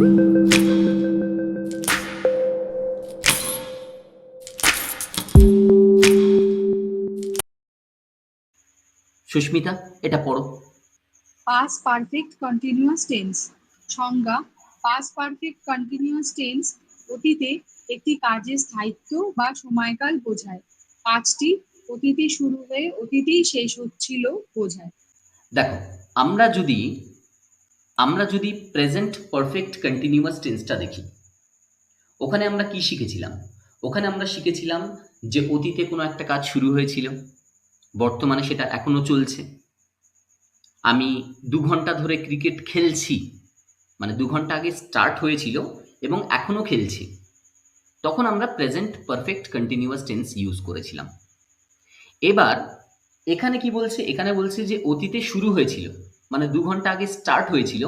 সুস্মিতা, এটা পড়ো। Past perfect continuous tense সংজ্ঞা। পাস্ট পারফেক্ট কন্টিনিউয়াস টেন্স অতীতে একটি কাজের স্থায়িত্ব বা সময়কাল বোঝায়। কাজটি অতীতে শুরু হয়ে অতীতেই শেষ হচ্ছিল বোঝায়। দেখো, আমরা যদি প্রেজেন্ট পারফেক্ট কন্টিনিউয়াস টেন্সটা দেখি, ওখানে আমরা কি শিখেছিলাম? ওখানে আমরা শিখেছিলাম যে অতীতে কোনো একটা কাজ শুরু হয়েছিল, বর্তমানে সেটা এখনো চলছে। আমি 2 ঘন্টা ধরে ক্রিকেট খেলছি, মানে 2 ঘন্টা আগে স্টার্ট হয়েছিল এবং এখনো খেলছি। তখন আমরা present perfect continuous tense use করেছিলাম। এবার এখানে কি বলছে? এখানে বলছে যে অতীতে শুরু হয়েছিল, মানে 2 ঘন্টা আগে স্টার্ট হয়েছিল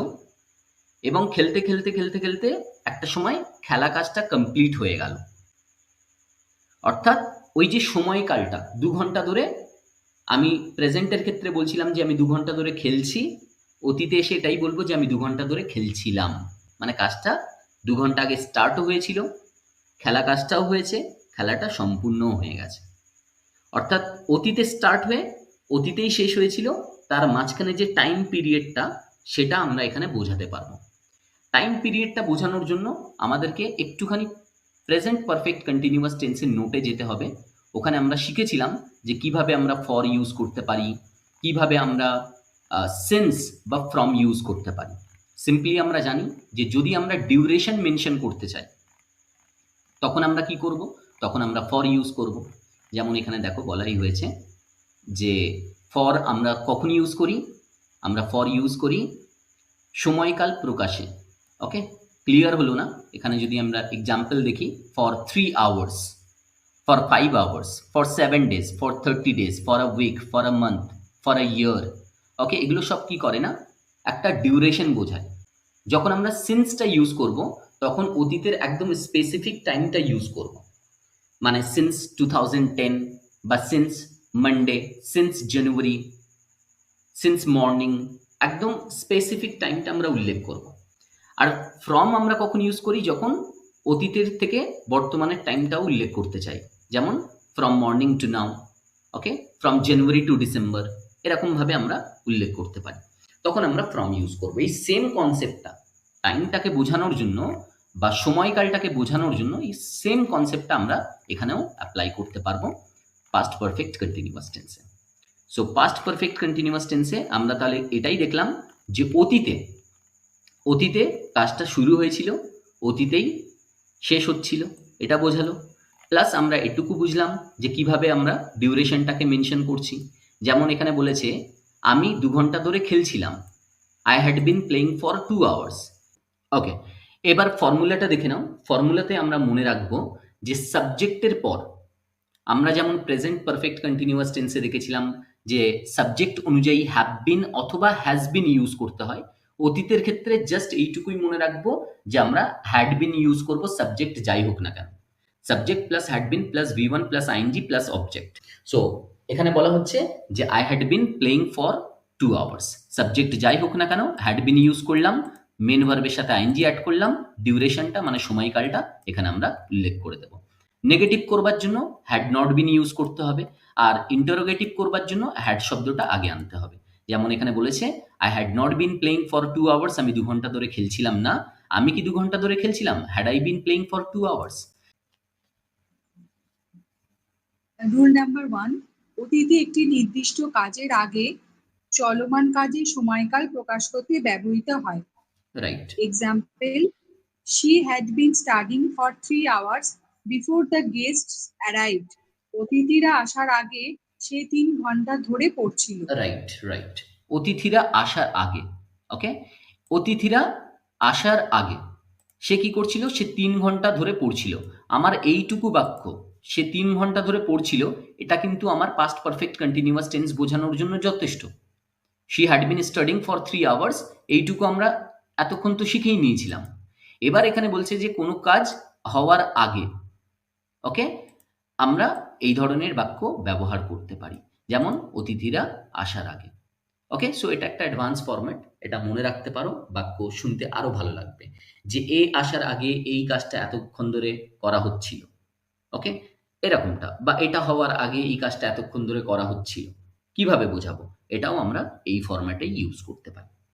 এবং খেলতে খেলতে খেলতে খেলতে একটা সময় খেলা কাজটা কমপ্লিট হয়ে গেল। অর্থাৎ ওই যে সময়কালটা 2 ঘন্টা ধরে, আমি প্রেজেন্টের ক্ষেত্রে বলছিলাম যে আমি 2 ঘন্টা ধরে খেলছি, অতীতে এসে এটাই বলবো যে আমি 2 ঘন্টা ধরে খেলছিলাম। মানে কাজটা 2 ঘন্টা আগে স্টার্টও হয়েছিল, খেলা কাজটাও হয়েছে, খেলাটা সম্পূর্ণও হয়ে গেছে। অর্থাৎ অতীতে স্টার্ট হয়ে অতীতেই শেষ হয়েছিল, তার মাঝখানে যে টাইম পিরিয়ডটা, সেটা আমরা এখানে বোঝাতে পারবো। টাইম পিরিয়ডটা বোঝানোর জন্য আমাদেরকে একটুখানি প্রেজেন্ট পারফেক্ট কন্টিনিউয়াস টেন্সের নোটে যেতে হবে। ওখানে আমরা শিখেছিলাম যে কিভাবে আমরা ফর ইউজ করতে পারি, কিভাবে আমরা সিন্স বা ফ্রম ইউজ করতে পারি। সিম্পলি আমরা জানি যে যদি আমরা ডিউরেশন মেনশন করতে চাই, তখন আমরা কি করব? তখন আমরা ফর ইউজ করব। যেমন এখানে দেখো বলাই হয়েছে যে ফর আমরা কখন ইউজ করি? আমরা ফর ইউজ করি সময়কাল প্রকাশে। ওকে, ক্লিয়ার হলো না? এখানে যদি আমরা এক্সাম্পল দেখি, for 3 hours, for 5 hours, for 7 days, for 30 days, for a week, for a month, for a year. Okay, এগুলো সব কি করে না? একটা ডিউরেশন বোঝায়। যখন আমরা সিন্সটা ইউজ করব, তখন অতীতের একদম স্পেসিফিক টাইমটা ইউজ করব। মানে সিন্স 2010 বা সিন্স মানডে, সিন্স জানুয়ারি, সিন্স মর্নিং, একদম স্পেসিফিক টাইমটা আমরা উল্লেখ করব। আর ফ্রম আমরা কখন ইউজ করি? যখন অতীতের থেকে বর্তমানের টাইমটাও উল্লেখ করতে চাই। যেমন from morning to now, okay, from January to December, এরকমভাবে আমরা উল্লেখ করতে পারি। তখন আমরা ফ্রম ইউজ করব। এই সেম কনসেপ্টটা টাইমটাকে বোঝানোর জন্য বা সময়কালটাকে বোঝানোর জন্য, এই সেম কনসেপ্টটা আমরা এখানেও অ্যাপ্লাই করতে পারবো পাস্ট পারফেক্ট কন্টিনিউয়াস টেন্সে। সো পাস্ট পারফেক্ট কন্টিনিউয়াস টেন্সে আমরা তাহলে এটাই দেখলাম যে অতীতে কাজটা শুরু হয়েছিল, অতীতেই শেষ হচ্ছিল, এটা বোঝালো। প্লাস আমরা এটুকু বুঝলাম যে কিভাবে আমরা ডিউরেশনটাকে মেনশন করছি। যেমন এখানে বলেছে আমি 2 ঘন্টা ধরে খেলছিলাম, I had been playing for 2 hours. Okay, এবার ফর্মুলাটা দেখে নাও। ফর্মুলাতে আমরা মনে রাখবো যে সাবজেক্টের পর, আমরা যেমন প্রেজেন্ট পারফেক্ট কন্টিনিউয়াস টেন্সে দেখেছিলাম যে সাবজেক্ট অনুযায়ী হ্যাভ বিন অথবা হ্যাজ বিন ইউজ করতে হয়, অতীতের ক্ষেত্রে জাস্ট এইটুকুই মনে রাখবো যে আমরা হ্যাড বিন ইউজ করব, সাবজেক্ট যাই হোক না কেন। Subject plus had been plus V1 plus ING plus object. So এখানে বলা হচ্ছে যে I had been playing for 2 hours, subject যাই হোক না কেন, হ্যাড বিন ইউজ করলাম, মেন ভার্বের সাথে আইএনজি অ্যাড করলাম, ডিউরেশনটা মানে সময়কালটা এখানে আমরা উল্লেখ করে দেবো। নেগেটিভ করবার জন্য হ্যাড নট বিন ইউজ করতে হবে, আর ইন্টারোগেটিভ করবার জন্য হ্যাড শব্দটা আগে আনতে হবে। যেমন এখানে বলেছে I had not been playing for 2 hours, আমি 2 ঘন্টা ধরে খেলছিলাম না। আমি কি 2 ঘন্টা ধরে খেলছিলাম? Had I been playing for 2 hours. Rule number 1, অতীতে একটি নির্দিষ্ট কাজের আগে চলমান কাজের সময়কাল প্রকাশ করতে ব্যবহৃত হয়। Right. Example, she had been studying for 3 hours before the guests arrived. অতিথিরা আসার আগে সে 3 ঘন্টা ধরে পড়ছিল। Right, right. অতিথিরা আসার আগে। ওকে, অতিথিরা আসার আগে সে কি করছিল? সে 3 ঘন্টা ধরে পড়ছিল। আমার এইটুকু বাক্য, সে 3 ঘন্টা ধরে পড়ছিল, এটা কিন্তু আমার পাস্ট পারফেক্ট কন্টিনিউয়াস টেন্স বোঝানোর জন্য যথেষ্ট। She had been studying for 3 hours, এইটুকু আমরা এতক্ষণ তো শিখেই নিয়েছিলাম। এবার এখানে বলছে যে কোনো কাজ হওয়ার আগে, ওকে, আমরা এই ধরনের বাক্য ব্যবহার করতে পারি। যেমন অতিথিরা আসার আগে। ওকে? সো এটা একটা অ্যাডভান্স ফরম্যাট। এটা মনে রাখতে পারো, বাক্য শুনতে আরো ভালো লাগবে। যে এ আসার আগে এই কাজটা এতক্ষণ ধরে করা হচ্ছিল। ওকে? এরকমটা। বা এটা হওয়ার আগে এই কাজটা এতক্ষণ ধরে করা হচ্ছিল। কিভাবে বোঝাবো? এটাও আমরা এই ফরম্যাটে ইউজ করতে পারি।